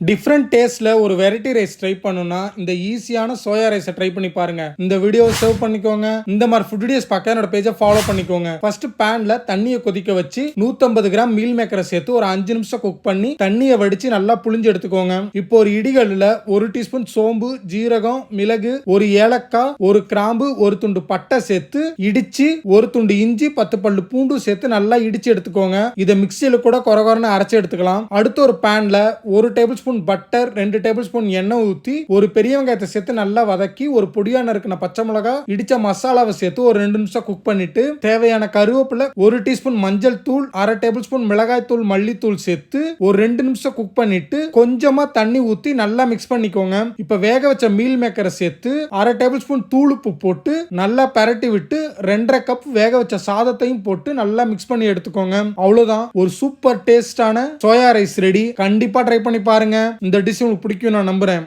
Different டேஸ்ட்ல ஒரு variety rice try பண்ணணும்னா இந்த ஈஸியான சோயா ரைஸை ட்ரை பண்ணி பாருங்க. இந்த வீடியோவை சேவ் பண்ணிக்கோங்க. இந்த மாதிரி ஃபுட் வீடியோஸ் பார்க்க என்னோட பேஜை ஃபாலோ பண்ணிக்கோங்க. ஃபர்ஸ்ட் பேன்ல தண்ணியை கொதிக்க வச்சு 150 கிராம் மீல் மேக்கரை சேர்த்து ஒரு 5 நிமிஷம் குக் பண்ணி தண்ணியை வடிச்சு நல்லா புளிஞ்சு எடுத்துக்கோங்க. இப்போ ஒரு இடிகல்ல 1 டீஸ்பூன் சோம்பு, ஜீரகம், மிளகு, ஒரு ஏலக்காய், ஒரு கிராம்பு, ஒரு துண்டு பட்டை சேர்த்து இடிச்சு, ஒரு துண்டு இஞ்சி, 10 பல்லு பூண்டு சேர்த்து நல்லா இடிச்சு எடுத்துக்கோங்க. இதை மிக்சியில கூட கொரகொரன்னு அரைச்சு எடுத்துக்கலாம். அடுத்து ஒரு பேன்ல 1 table spoon butter, 2 table spoon எண்ணெய் ஊற்றி ஒரு பெரிய வெங்காயத்தை சேர்த்து நல்லா வதக்கி ஒரு பொடியா நறுக்கின பச்சை மிளகா, இடிச்ச மசாலாவை சேர்த்து ஒரு 2 நிமிஷம் குக் பண்ணிட்டு தேவையான கருவேப்பிலை, 1 டீஸ்பூன் மஞ்சள் தூள், 1/2 டேபிள் ஸ்பூன் மிளகாய் தூள், மல்லித்தூள் சேர்த்து ஒரு 2 நிமிஷம் குக் பண்ணிட்டு கொஞ்சமா தண்ணி ஊற்றி நல்லா மிக்ஸ் பண்ணிக்கோங்க. இப்ப வேக வச்ச மீல் மேக்கரை சேர்த்து 1/2 டேபிள் ஸ்பூன் தூள் உப்பு போட்டு நல்லா பரட்டி விட்டு 2.5 கப் வேக வச்ச சாதத்தையும் போட்டு நல்லா மிக்ஸ் பண்ணி எடுத்துக்கோங்க. அவ்வளவுதான், ஒரு சூப்பர் டேஸ்டான சோயா ரைஸ் ரெடி. கண்டிப்பா ட்ரை பண்ணி பாருங்க. இந்த டிஷ் உங்களுக்கு பிடிக்கும் நான் நம்புறேன்.